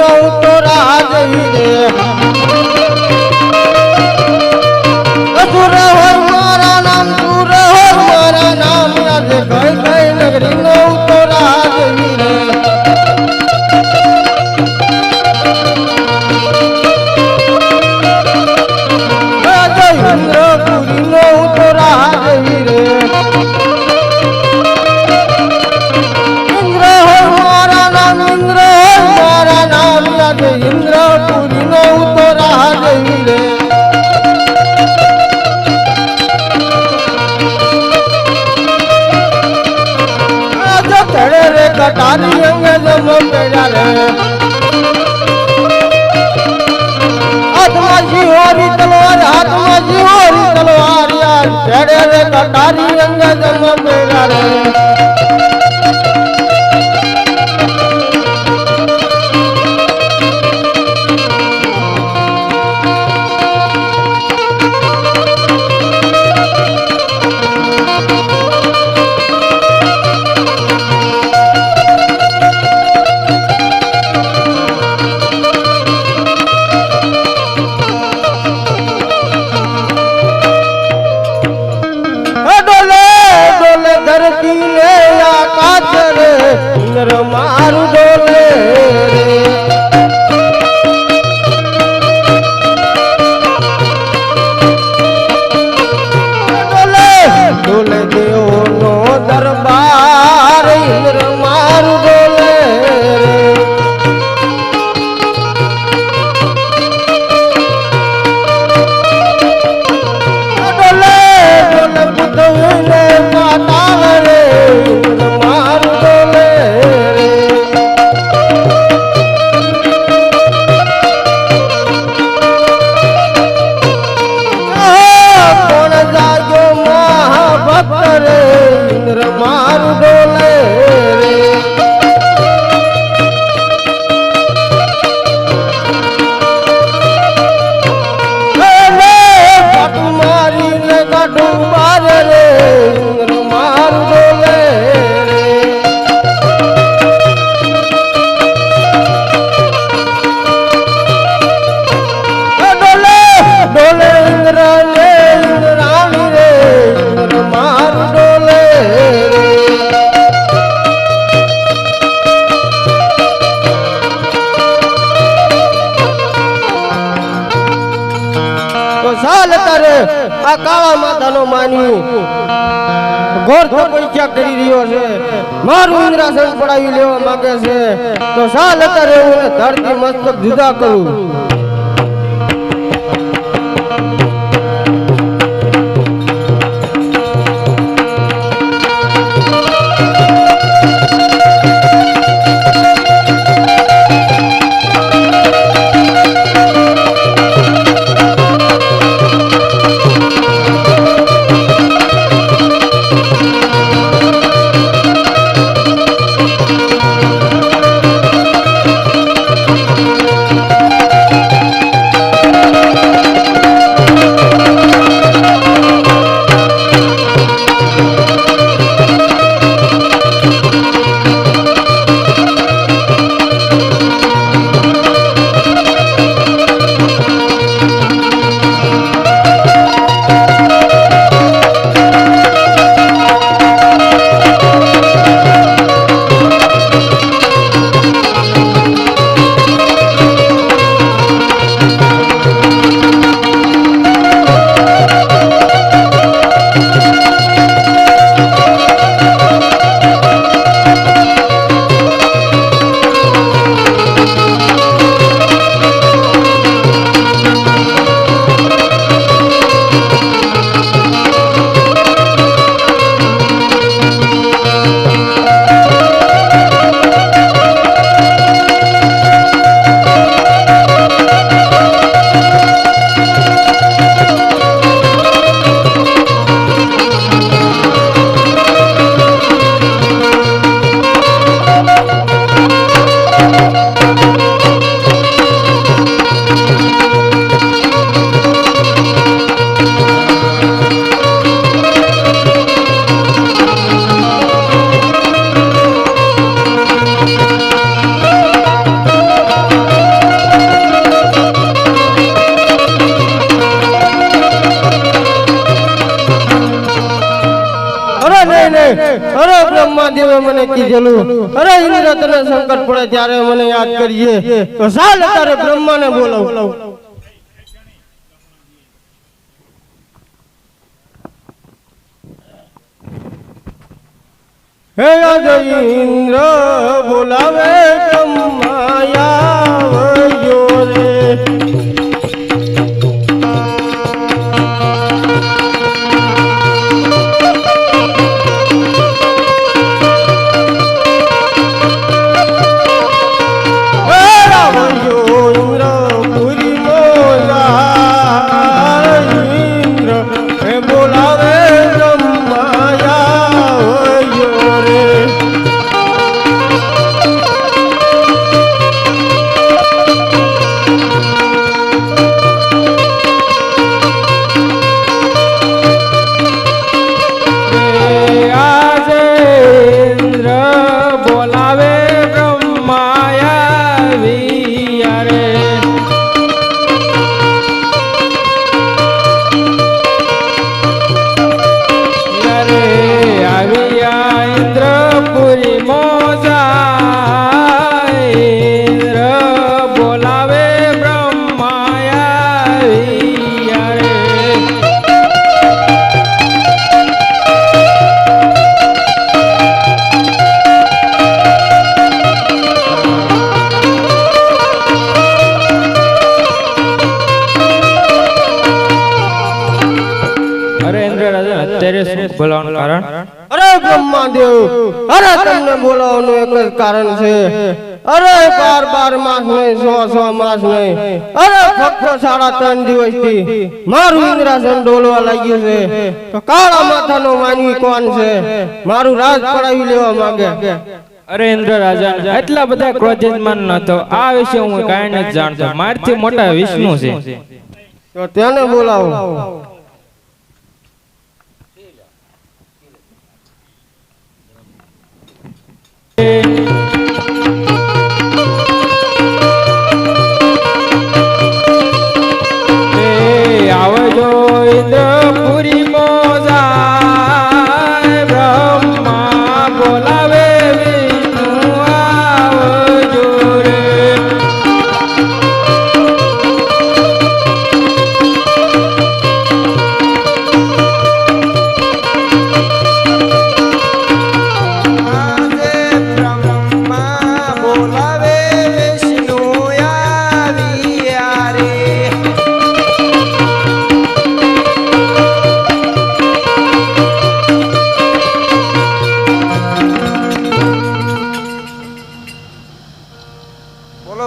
इंद्र तो राज वीरे असुर हो मारा नाम सुर हो मारा नाम आज कई कई नगरी नो तो राज वीरे इंद्रपुरी नो तो राज वीरे इंद्र हो मारा नाम आज इंद्रपुरी नो तो राज वीरे आज चढ़े रे कटारी अंग जम पेड़ा रे हाथ में होरी तलवार यार चढ़े रे कटारी अंग जम पेड़ा रे मारू डोले डोले डोले देव नो दरबार इंद्र मारू डोले डोले डोले बुद्धने माता रे इंद्र मारू डोले इंद्र मारू डोले काटू मारी ले काटू मार रे इंद्र मारू डोले डोले डोले इंद्र ले इंद्राणी रे इंद्र मारू डोले तो साल तर आ काळा मातानो मानी ઘોર તપસ્યા કરી રહ્યો છે મારું ઇન્દ્રાસન પડાવી લેવા માંગે છે તો સાલ અત્યારે હું ધરતી મસ્તક જુદા કરું કીધેલું અરે ઇન્દ્ર તને સંકટ પડે ત્યારે મને યાદ કરીએ તો ચાલ તારે બ્રહ્માને બોલાવ હે આજે ઇન્દ્ર બોલાવે બ્રહ્માયા રે બોલાવવાનું કારણ અરે બ્રહ્માદેવ અરે તમને બોલાવવાનું એક જ કારણ છે અરે 12 માસ નહીં 100 માસ નહીં અરે ફક્ત 3.5 દિવસથી મારું ઇન્દ્રાસન ડોલવા લાગ્યું છે તો કાળા માથાનો માનવી કોણ છે મારું રાજ પડાવી લેવા માંગે અરે ઇન્દ્ર રાજા એટલા બધા ક્રોધિતમાન નતો આ વિશે હું કાંઈ નથી જાણતો મારથી મોટા વિષ્ણુ છે તો તેને બોલાવો આવજો ઇન્દ્રપુરી મોજાય બ્રહ્મા બોલાવે વિષ્ણુ આવજો રે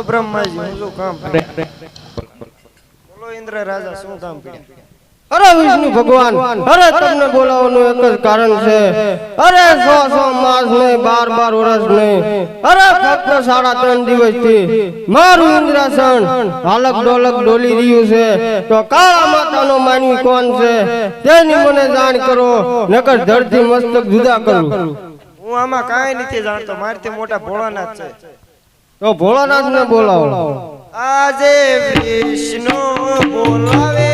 બ્રહ્માજી હું શું કામ બોલો ઇન્દ્ર રાજા શું કામ પડ્યા અરે વિષ્ણુ ભગવાન અરે તમને બોલાવવાનું એક જ કારણ છે અરે 100 માસ નહીં 12 વર્ષ નહીં અરે ફક્ત 3.5 દિવસથી મારું ઇન્દ્રાસન હાલક ડોલક ડોલી રહ્યું છે તો કાળા માતાનો માનવી કોણ છે તેની મને જાણ કરો નકર ધરતી મસ્તક જુદા કરું હું આમાં કાંઈ નથી જાણતો મારથી મોટા ભોળાનાથ છે તો ભોળાનાથ ને બોલાવો આજે વિષ્ણુ બોલાવે